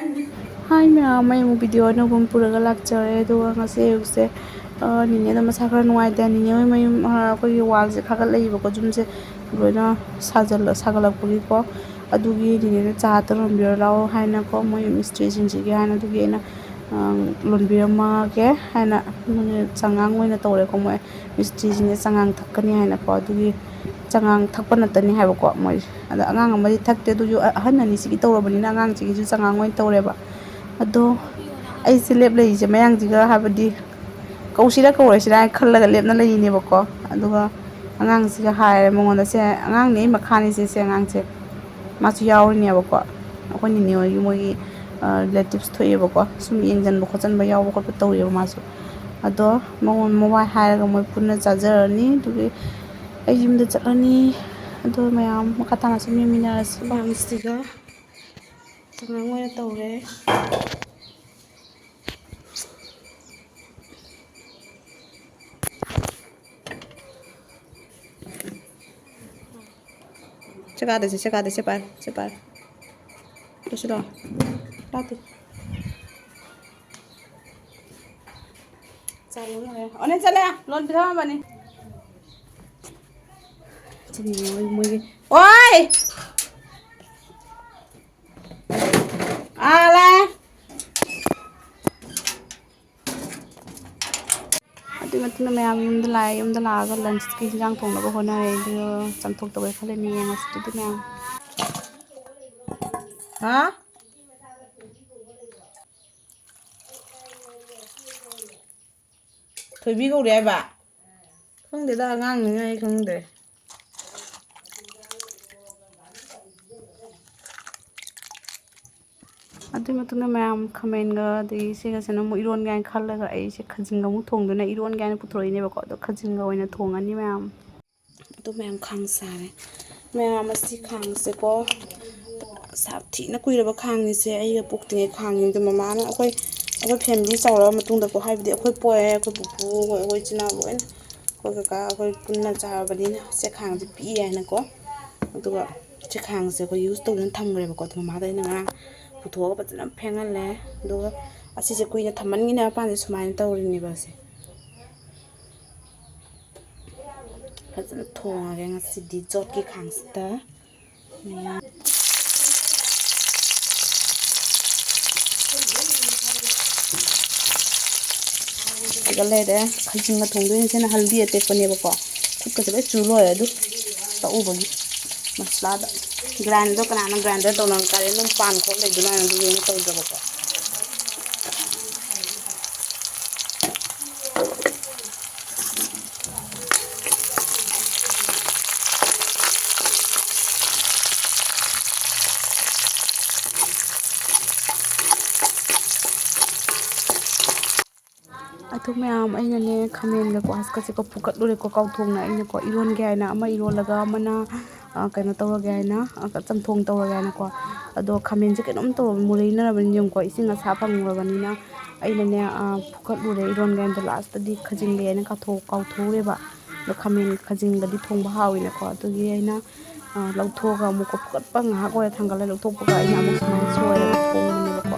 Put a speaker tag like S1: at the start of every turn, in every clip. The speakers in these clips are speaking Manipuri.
S1: Hi ma'am, may mo video na bang puraga lakchare aduga ngasi ayukse nine da masa khara nuaite nine mai akhoi wall se khagal leiba ko jumse loina sagalakpagi ko adugi nine cha tarombir lao haina ko moi mystery jinji ge haina adugi na lonbir ma ke haina changang moina tore ko moi mystery jine changang thakani haina ko adugi changang thakpa natani haiba ko moi ada angang amari thakte du ahan ani sigi tawrabani na angang sigi ju changang moina tawreba ado ai se lep lei je mayang jiga habadi kausira kaurasira khallaga lepna leine bako aduga angang siga haire mongonda se angang nei makhani se angang se masu yawni bako akoni ni oi moi relatives thoye bako sum yengjan bako jan ba yaw bako tawye masu ado mongon mobile hairaga moi punna chajarani dugi ai jimda chalani ado mayam makatana sum yeminarasi bang siga tangang moina tawre Cekade separ. Terus dong. Latih. Cari mana ya? One cale ya, lon bisa apa nih? Jadi mau. Oi! Ala. Aduh mati na yum da laga lunch ki jang thong na ko hona re dio samthok to khale ni yang as tu na. Ha? Thôi bi câu đấy bà. Không để ta ngang nữa ngay không để. Adu matuna mayam khamen ga de se ga sena mo iron gan khalla ga ai se khajing ga mu thong do na iron gan putroi ne ba ko do khajing ga oina thong ani mayam adu mayam khang sare mayam asi khang se ko sap thi na kuira ba khang ni se ai ga puk tinge khang ni de mama na akoi family chawra matung da ko hai bi akoi poe akoi pupu akoi china bo en ko ka akoi punna cha ba ni se khang ji pi ai na ko adu ga se khang se ko use to nan tham gre ba ko mama da na puthwa ba jana phengal le do asi se kuina thaman ni na pa se sumain tawri ni ba se fazana thonga ge ngasi di jot ki khangsta ya gale de khajing ga thongdo ni sena haldi ate ko ne ba ko khut ka se chu lo ya du ta u ba masla da grinder kana grinder to nan kare num pan ko le du na du ni to da ba ko Atu mayam aina ne khamen ga ko haska se ko pukat lure ko kaw thong na aina ko iron ga na ama iron laga mana kaino tawra ga na ka cham thong tawra ga na ko ado khamen je kenom to mulei na ban yum ko isinga sa phang ra bani na aina ne pukat lure iron ga da last di khajing le na ka tho kaw tho re ba do khamen khajing ga di thong ba hawi na ko ado gi aina lautho ga mu ko pukat pa nga ko thang ga le lautho ko ga aina mu smai soi ra thong ni ba ko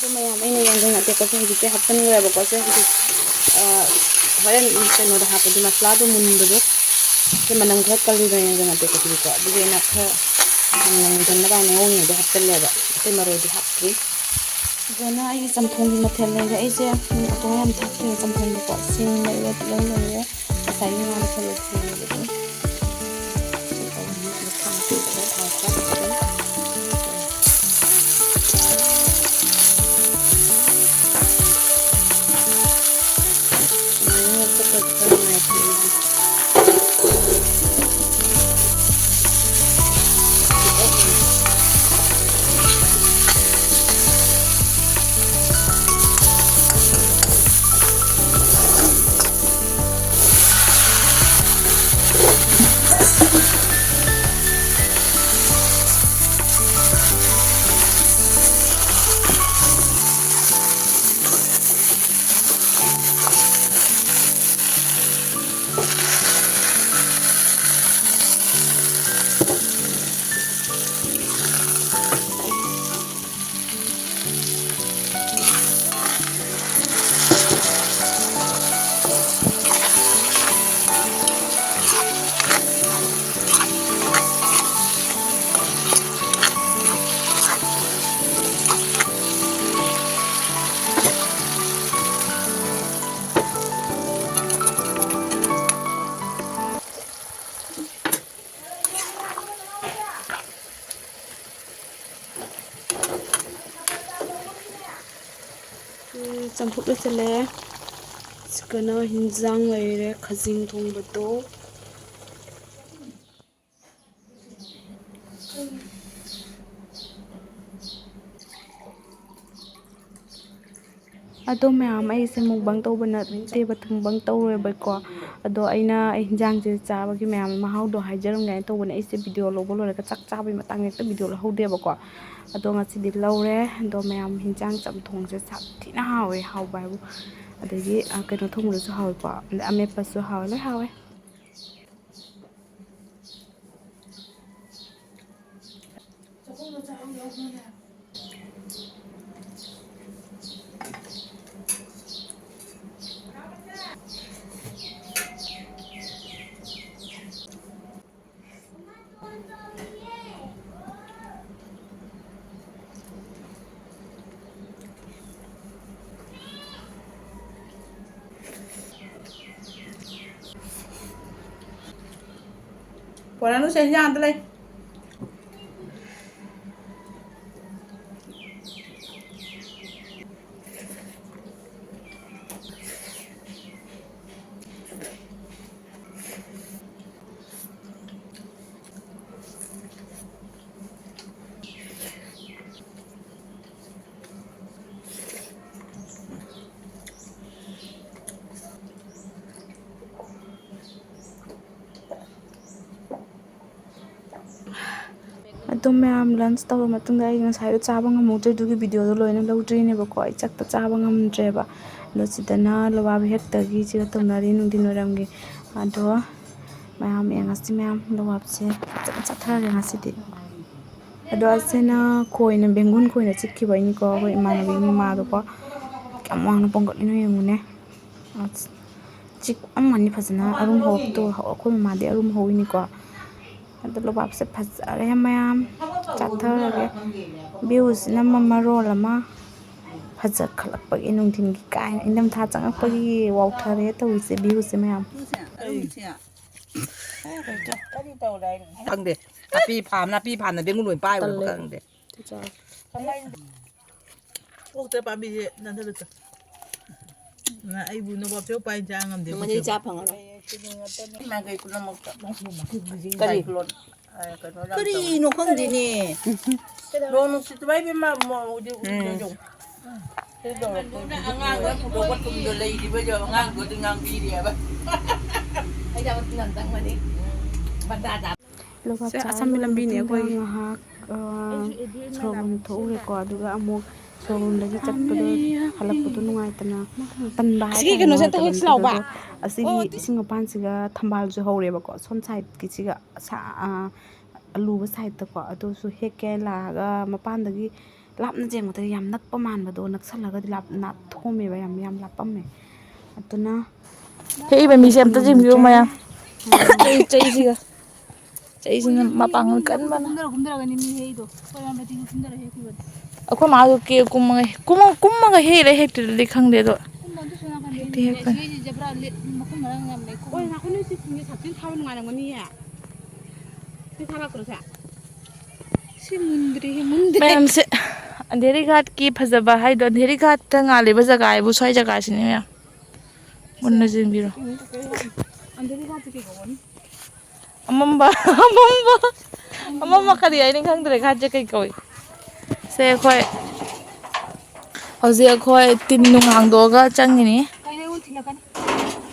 S1: mayam ini yang dengan teko se hidi happen ngre ba ko se hidi horen keno da happen di masla do mun do se manang khat kali ga yang dengan teko ko du na kha ꯅꯪꯁꯟꯅꯕ ꯉꯧꯔꯤꯉꯩꯗ ꯍꯥꯞꯆꯜꯂꯦꯕ ꯑꯇꯩ ꯃꯔꯣꯏꯗꯤ ꯍꯥꯞꯇ꯭ꯔꯤ ꯐꯖꯅ ꯑꯩꯒꯤ ꯆꯝꯊꯣꯡꯒꯤ ꯃꯊꯦꯜ ꯂꯩꯔꯦ ꯑꯩꯁꯦ ꯑꯇꯣ ꯌꯥꯝ ꯊꯛꯈ꯭ꯔꯦ ꯆꯝꯊꯣꯡꯗꯀꯣ ꯁꯤꯡ ꯂꯩꯔꯦ ꯇꯤꯜꯍꯧ ꯂꯩꯔꯦ ꯉꯁꯥꯏꯒꯤ ꯉꯥ ꯃꯊꯦꯜ ꯊꯣꯡꯕꯗꯣ ꯆꯝꯐꯨꯠ ꯂꯣꯏꯁꯤꯜꯂꯦ ꯀꯩꯅꯣ ꯍꯤꯟꯖꯥꯡ ꯂꯩꯔꯦ ꯈꯥꯖꯤꯡ ꯊꯣꯡꯕꯗꯣ ꯑꯗꯣ ꯃꯌꯥꯝ ꯑꯩꯁꯦ ꯃꯨꯛꯕꯥꯡ ꯇꯧꯕ ꯅꯠꯇꯦꯕ ꯃꯨꯛꯕꯥꯡ ꯇꯧꯔꯣꯏꯕꯀꯣ ꯑꯗꯣ ꯑꯩꯅ ꯍꯤꯟꯖꯥꯡꯁꯦ ꯆꯥꯕꯒꯤ ꯃꯌꯥꯝ ꯃꯍꯥꯎꯗꯣ ꯍꯥꯏꯖꯔꯝꯒꯦꯅ ꯇꯧꯕꯅꯦ ꯑꯩꯁꯦ ꯚꯤꯗꯤꯑꯣ ꯂꯧꯕ ꯂꯣꯏꯔꯒ ꯆꯥꯛ ꯆꯥꯕꯒꯤ ꯃꯇꯥꯡ ꯍꯦꯛꯇ ꯚꯤꯗꯤꯑꯣ ꯂꯧꯍꯧꯗꯦꯕꯀꯣ ꯑꯗꯣ ꯉꯁꯤꯗꯤ ꯂꯧꯔꯦ ꯑꯗꯣ ꯃꯌꯥꯝ ꯍꯤꯟꯖꯥꯡ ꯆꯝꯊꯣꯡꯁꯦ ꯊꯤꯅ ꯍꯥꯎꯋꯦ ꯍꯥꯎꯕ ꯍꯥꯏꯕꯨ ꯑꯗꯒꯤ ꯀꯩꯅꯣ ꯊꯣꯡꯕꯗꯁꯨ ꯍꯥꯎꯋꯦꯀꯣ ꯑꯗꯩ ꯑꯃꯦꯠꯄꯁꯨ ꯍꯥꯎꯋꯦ ꯂꯣꯏ ꯍꯥꯎꯋꯦ Por não sei nada lá. ꯑꯗꯨꯝ ꯃꯌꯥꯝ ꯂꯟꯁ ꯇꯧꯔ ꯃꯇꯨꯡꯗ ꯑꯩ ꯉꯁꯥꯏꯗꯣ ꯆꯥꯕ ꯉꯝꯍꯧꯗ꯭ꯔꯦ ꯑꯗꯨꯒꯤ ꯚꯤꯗꯤꯑꯣꯗꯣ ꯂꯣꯏꯅ ꯂꯧꯗ꯭ꯔꯤꯅꯦꯕꯀꯣ ꯑꯩ ꯆꯥꯛꯇ ꯆꯥꯕ ꯉꯝꯗ꯭ꯔꯦꯕ ꯑꯗꯣ ꯁꯤꯗꯅ ꯂꯣꯕꯥꯞ ꯍꯦꯛꯇꯒꯤ ꯁꯤꯒ ꯇꯧꯅꯔꯤ ꯅꯨꯡꯊꯤꯟ ꯋꯥꯏꯔꯝꯒꯤ ꯑꯗꯣ ꯃꯌꯥꯝ ꯌꯦꯡꯉꯁꯤ ꯃꯌꯥꯝ ꯂꯣꯕꯥꯞꯁꯦ ꯐꯖꯅ ꯆꯠꯊꯔꯒꯦ ꯉꯁꯤꯗꯤ ꯑꯗꯣ ꯑꯁꯤꯅ ꯈꯣꯏꯅ ꯕꯦꯡꯒꯨꯟ ꯈꯣꯏꯅ ꯆꯤꯛꯈꯤꯕꯩꯅꯤꯀꯣ ꯑꯩꯈꯣꯏ ꯏꯃꯥꯟꯅꯕꯤꯒꯤ ꯃꯃꯥꯗꯣꯀꯣ ꯀꯌꯥꯝ ꯋꯥꯡꯅ ꯄꯣꯡꯒꯠꯂꯤꯅꯣ ꯌꯦꯡꯉꯨꯅꯦ ꯆꯤꯛꯑꯝꯒꯅꯤ ꯐꯖꯅ ꯑꯔꯨꯝ ꯍꯧꯔꯛꯇꯣ ꯑꯩꯈꯣꯏ ꯃꯃꯥꯗꯤ ꯑꯔꯨꯝ ꯍꯧꯋꯤꯅꯤꯀꯣ ꯑꯗꯣ ꯂꯣꯕꯥꯞꯁꯦ ꯐꯖꯔꯦ ꯃꯌꯥꯝ ꯆꯥꯊꯔꯒꯦ ꯚ꯭ꯌꯨꯁꯤꯅ ꯃꯔꯣꯜ ꯑꯃ ꯐꯖꯈꯠꯂꯛꯄꯒꯤ ꯅꯨꯡꯊꯤꯟꯒꯤ ꯀꯥꯏꯅ ꯏꯪꯊꯝꯊꯥ ꯆꯪꯉꯛꯄꯒꯤ ꯋꯥꯎꯊꯔꯦ ꯇꯧꯔꯤꯁꯦ ꯚ꯭ꯌꯨꯁꯦ ꯃꯌꯥꯝ
S2: ꯈꯪꯗꯦ ꯅꯥꯄꯤ ꯐꯥꯅ ꯕꯦꯡꯒꯨꯟ ꯂꯣꯏ ꯄꯥꯏꯕ ꯈꯪꯗꯦ ꯑꯣꯛꯇ ꯄꯥꯝꯕꯤꯁꯦ ꯅꯟꯊꯔꯛꯇ ꯑꯩꯕꯨ ꯅꯣꯕꯥꯞ ꯄꯥꯏ ꯆꯥ ꯉꯝꯗꯦ ꯃꯅꯤ ꯆꯥ ꯐꯪꯉꯔꯣꯏ ꯄꯨꯝꯅꯃꯛꯇ ꯀꯔꯤꯅꯣ ꯈꯪꯗꯦꯅꯦ ꯅꯣꯡ ꯅꯨꯡꯁꯤꯠ ꯏꯕꯦꯝꯃ ꯑꯉꯥꯡꯗ ꯄꯨꯊꯣꯛꯄ ꯊꯨꯝꯗꯣ ꯂꯩꯔꯤꯕꯗꯣ ꯑꯉꯥꯡꯗꯨꯗꯤ ꯉꯥꯡꯕꯤꯔꯤꯑꯕ
S1: ꯑꯁꯝꯕꯤ ꯂꯝꯕꯤꯅꯦ ꯑꯩꯈꯣꯏ ꯉꯥꯏꯍꯥꯛ ꯁꯣꯔꯣꯛ ꯊꯣꯛꯎꯔꯦꯀꯣ ꯑꯗꯨꯒ ꯑꯃꯨꯛ ꯁꯣꯔꯨꯝꯗꯒꯤ ꯆꯠꯄꯗꯣ ꯍꯜꯂꯛꯄꯗꯣ ꯅꯨꯡꯉꯥꯏꯇꯅ ꯇꯟꯕ ꯍꯥꯏꯇꯥꯔꯦ ꯅꯨꯡꯉꯥꯏꯇꯕ ꯑꯗꯣ ꯑꯁꯤꯒꯤ ꯏꯁꯤꯡ ꯃꯄꯥꯟꯁꯤꯒ ꯊꯝꯕꯥꯜꯁꯨ ꯍꯧꯔꯦꯕꯀꯣ ꯁꯣꯝ ꯁꯥꯏꯠꯀꯤꯁꯤꯒ ꯑꯂꯨꯕ ꯁꯥꯏꯠꯇꯀꯣ ꯑꯗꯨꯁꯨ ꯍꯦꯛꯀꯦ ꯂꯥꯛꯑꯒ ꯃꯄꯥꯟꯗꯒꯤ ꯂꯥꯞꯅ ꯌꯦꯡꯕꯗ ꯌꯥꯝ ꯅꯛꯄ ꯃꯥꯟꯕꯗꯣ ꯅꯛꯁꯜꯂꯒꯗꯤ ꯊꯣꯝꯃꯦꯕ ꯌꯥꯝ ꯂꯥꯞꯄꯝꯃꯦ ꯑꯗꯨꯅ
S3: ꯍꯦꯛꯏꯕ ꯃꯤꯁꯦ ꯑꯝꯇ ꯌꯦꯡꯕꯤꯌꯨ ꯃꯌꯥꯝ ꯆꯩꯁꯤꯒ
S2: ꯑꯩꯁꯤꯅ ꯃꯄꯥꯡꯒꯜ ꯀꯟꯕꯅ ꯑꯩꯈꯣꯏ ꯃꯥꯗꯣ ꯀꯦ ꯀꯨꯝꯃꯒ ꯍꯦꯛꯂ ꯍꯦꯛꯇ꯭ꯔꯗꯤ ꯈꯪꯗꯦ ꯑꯗꯣ ꯍꯦꯛꯇꯤ ꯍꯦꯛꯄꯅꯤ ꯃꯌꯥꯝꯁꯦ ꯑꯟꯙꯦꯔꯤ ꯘꯥꯠꯀꯤ ꯐꯖꯕ ꯍꯥꯏꯗꯣ ꯑꯟꯙꯦꯔꯤ ꯘꯥꯠꯇ ꯉꯥꯜꯂꯤꯕ ꯖꯒꯥ ꯍꯥꯏꯕꯨ ꯁ꯭ꯋꯥꯏ ꯖꯒꯥꯁꯤꯅꯦ ꯃꯌꯥꯝ ꯃꯨꯟꯅ ꯌꯦꯡꯕꯤꯔꯣ ꯑꯃꯝꯕ ꯀꯔꯤ ꯍꯥꯏꯅꯤ ꯈꯪꯗ꯭ꯔꯦ ꯘꯥꯠꯁꯦ ꯀꯩ ꯀꯧꯏ ꯁꯦ ꯑꯩꯈꯣꯏ ꯍꯧꯖꯤꯛ ꯑꯩꯈꯣꯏ ꯇꯤꯟ ꯅꯨꯡ ꯍꯥꯡꯗꯣꯛꯑꯒ ꯆꯪꯉꯤꯅꯤ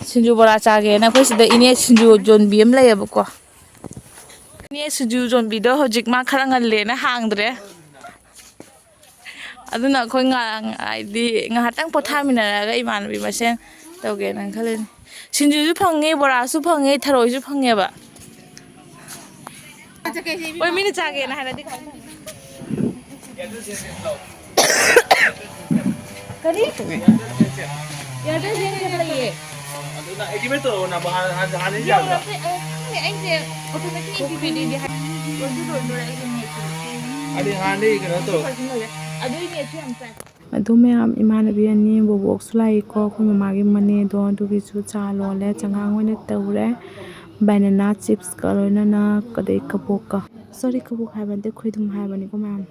S2: ꯁꯤꯡꯖꯨ ꯕꯣꯔꯥ ꯆꯥꯒꯦꯅ ꯑꯩꯈꯣꯏ ꯁꯤꯗ ꯏꯅꯦ ꯁꯤꯡꯖꯨ ꯌꯣꯟꯕꯤ ꯑꯃ ꯂꯩꯌꯦꯕꯀꯣ ꯏꯅꯦ ꯁꯤꯡꯖꯨ ꯌꯣꯟꯕꯤꯗꯣ ꯍꯧꯖꯤꯛ ꯃꯥ ꯈꯔ ꯉꯜꯂꯦꯅ ꯍꯥꯡꯗ꯭ꯔꯦ ꯑꯗꯨꯅ ꯑꯩꯈꯣꯏ ꯍꯥꯏꯗꯤ ꯉꯥꯏꯍꯥꯛꯇꯪ ꯄꯣꯊꯥꯃꯤꯟꯅꯔꯒ ꯏꯃꯥꯟꯅꯕꯤ ꯃꯁꯦꯟ ꯇꯧꯒꯦꯅ ꯈꯜꯂꯤꯅꯤ ꯁꯤꯡꯖꯨꯁꯨ ꯐꯪꯉꯦ ꯕꯣꯔꯥꯁꯨ ꯐꯪꯉꯦ ꯊꯔꯣꯏꯁꯨ ꯐꯪꯉꯦꯕ ꯍꯣꯏ ꯃꯤꯅ ꯆꯥꯒꯦꯅ ꯍꯥꯏꯔꯗꯤ ꯀꯔꯤ
S1: ꯑꯗꯨ ꯃꯌꯥꯝ ꯏꯃꯥꯟꯅꯕꯤ ꯑꯅꯤ ꯕꯣꯕꯣꯛꯁꯨ ꯂꯥꯛꯏꯀꯣ ꯑꯩꯈꯣꯏ ꯃꯃꯥꯒꯤ ꯃꯅꯦꯗꯣ ꯑꯗꯨꯒꯤꯁꯨ ꯆꯥ ꯂꯣꯜꯂꯦ ꯆꯉꯥꯡ ꯑꯣꯏꯅ ꯇꯧꯔꯦ ꯕꯅꯥꯅꯥ ꯆꯤꯞꯁꯀ ꯂꯣꯏꯅꯅ ꯑꯗꯩ ꯀꯕꯣꯛꯀ ꯁꯣꯔꯤ ꯀꯕꯣꯛ ꯍꯥꯏꯕ ꯅꯠꯇꯦ ꯈꯣꯏꯗꯨꯝ ꯍꯥꯏꯕꯅꯤꯀꯣ ꯃꯌꯥꯝ